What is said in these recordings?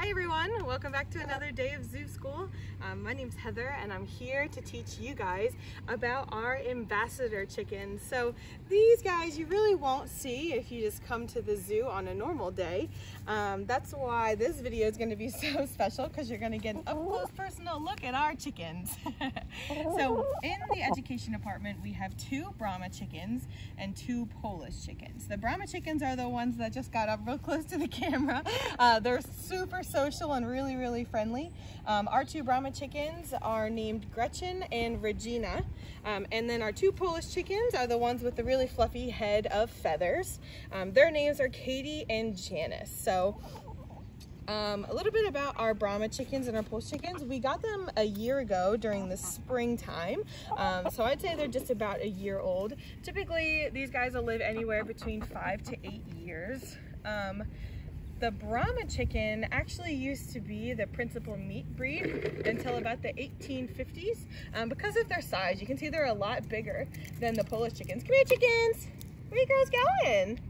Hi everyone, welcome back to another day of zoo school. My name's Heather and I'm here to teach you guys about our ambassador chickens. So these guys you really won't see if you just come to the zoo on a normal day. That's why this video is going to be so special, because you're going to get an up close personal look at our chickens. So in the education department we have 2 Brahma chickens and 2 Polish chickens. The Brahma chickens are the ones that just got up real close to the camera. They're super social and really friendly. Our 2 Brahma chickens are named Gretchen and Regina, and then our 2 Polish chickens are the ones with the really fluffy head of feathers. Their names are Katie and Janice. So a little bit about our Brahma chickens and our Polish chickens. We got them a year ago during the springtime, so I'd say they're just about a year old. Typically these guys will live anywhere between 5 to 8 years. The Brahma chicken actually used to be the principal meat breed until about the 1850s because of their size. You can see they're a lot bigger than the Polish chickens. Come here, chickens! Where you girls going?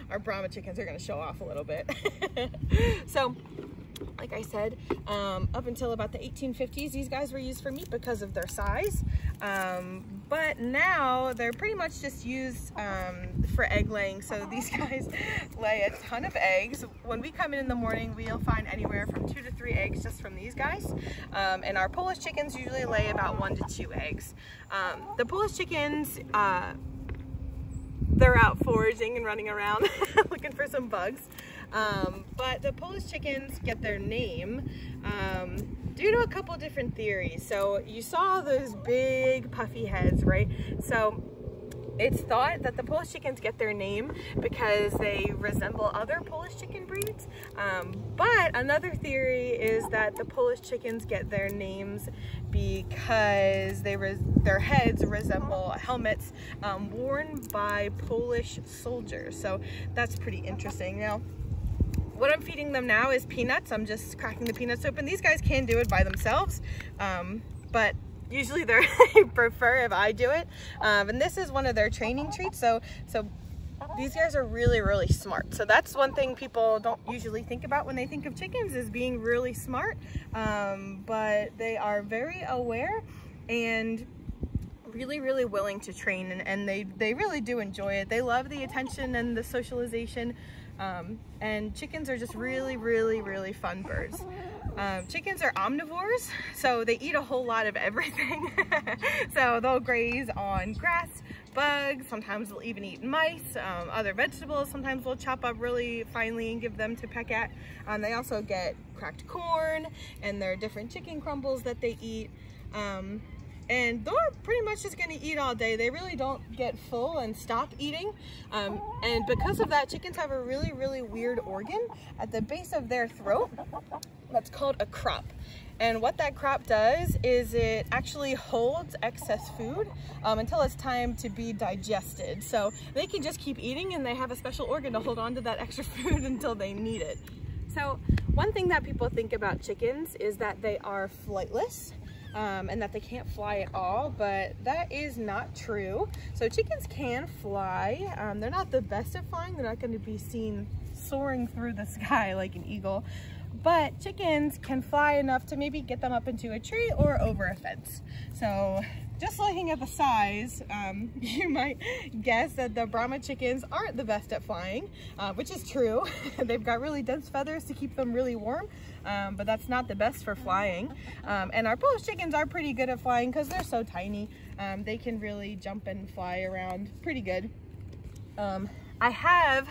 Our Brahma chickens are going to show off a little bit. So, like I said, up until about the 1850s, these guys were used for meat because of their size. But now they're pretty much just used for egg laying. So these guys lay a ton of eggs. When we come in the morning, we'll find anywhere from 2 to 3 eggs just from these guys. And our Polish chickens usually lay about 1 to 2 eggs. The Polish chickens, they're out foraging and running around looking for some bugs. But the Polish chickens get their name due to a couple different theories. So you saw those big puffy heads, right? So it's thought that the Polish chickens get their name because they resemble other Polish chicken breeds. But another theory is that the Polish chickens get their names because their heads resemble helmets worn by Polish soldiers. So that's pretty interesting. Now, what I'm feeding them now is peanuts. I'm just cracking the peanuts open. These guys can do it by themselves, but usually they prefer if I do it. And this is one of their training treats. So these guys are really smart. So that's one thing people don't usually think about when they think of chickens, is being really smart. But they are very aware and really willing to train, and they really do enjoy it. They love the attention and the socialization. And chickens are just really fun birds. Chickens are omnivores, so they eat a whole lot of everything. So they'll graze on grass, bugs, sometimes they'll even eat mice, other vegetables. Sometimes we'll chop up really finely and give them to peck at. They also get cracked corn, and there are different chicken crumbles that they eat. And they're pretty much just going to eat all day. They really don't get full and stop eating. And because of that, chickens have a really weird organ at the base of their throat that's called a crop. And what that crop does is it actually holds excess food until it's time to be digested. So they can just keep eating, and they have a special organ to hold on to that extra food until they need it. So one thing that people think about chickens is that they are flightless. And that they can't fly at all, but that is not true. So chickens can fly. They're not the best at flying. They're not going to be seen soaring through the sky like an eagle, but chickens can fly enough to maybe get them up into a tree or over a fence. So just looking at the size, you might guess that the Brahma chickens aren't the best at flying, which is true. They've got really dense feathers to keep them really warm, but that's not the best for flying. And our Polish chickens are pretty good at flying because they're so tiny. They can really jump and fly around pretty good. I have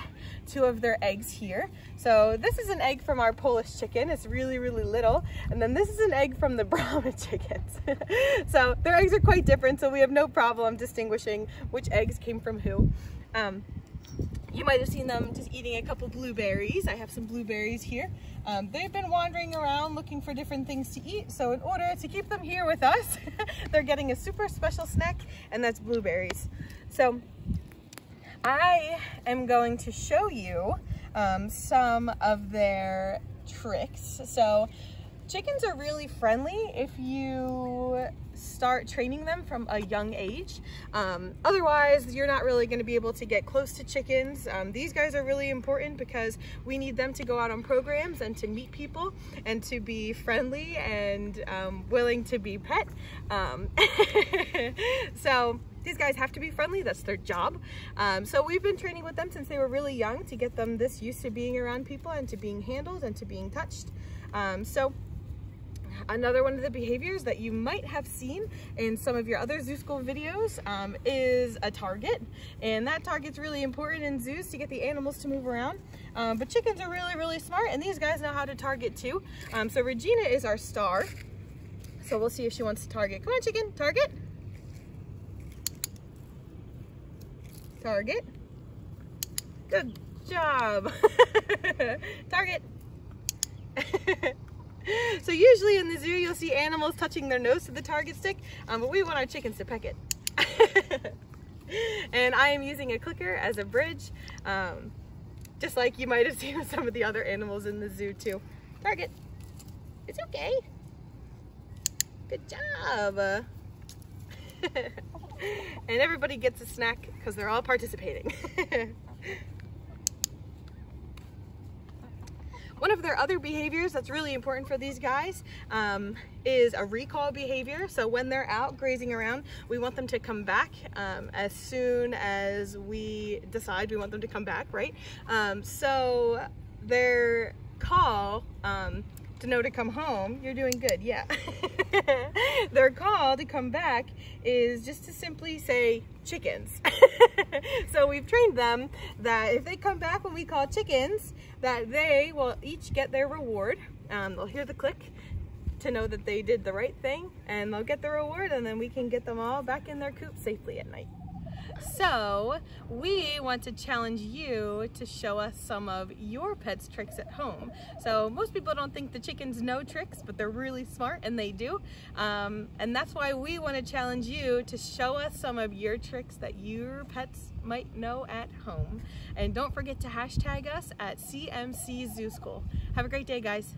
2 of their eggs here. So this is an egg from our Polish chicken. It's really little. And then this is an egg from the Brahma chickens. So their eggs are quite different, so we have no problem distinguishing which eggs came from who. You might have seen them just eating a couple blueberries. I have some blueberries here. They've been wandering around looking for different things to eat. So in order to keep them here with us, they're getting a super special snack, and that's blueberries. So I am going to show you some of their tricks. So Chickens are really friendly if you start training them from a young age. Otherwise, you're not really going to be able to get close to chickens. These guys are really important because we need them to go out on programs and to meet people and to be friendly and willing to be pet. So these guys have to be friendly. That's their job. So we've been training with them since they were really young to get them this used to being around people and to being handled and to being touched. So another one of the behaviors that you might have seen in some of your other zoo school videos is a target, and that target's really important in zoos to get the animals to move around. But chickens are really smart, and these guys know how to target too. So Regina is our star, so we'll see if she wants to target. Come on, chicken, target. Target. Good job. Target. So usually in the zoo you'll see animals touching their nose to the target stick, but we want our chickens to peck it. And I am using a clicker as a bridge, just like you might have seen with some of the other animals in the zoo too. Target. It's okay. Good job. And everybody gets a snack because they're all participating. One of their other behaviors that's really important for these guys is a recall behavior. So when they're out grazing around, we want them to come back as soon as we decide we want them to come back, right? So their call to know to come home, you're doing good, yeah. Their call to come back is just to simply say chickens. So we've trained them that if they come back when we call chickens, that they will each get their reward. They'll hear the click to know that they did the right thing, and they'll get the reward, and then we can get them all back in their coop safely at night. So we want to challenge you to show us some of your pet's tricks at home. So most people don't think the chickens know tricks, but they're really smart, and they do. And that's why we want to challenge you to show us some of your tricks that your pets might know at home. And don't forget to hashtag us at CMC Zoo School. Have a great day, guys.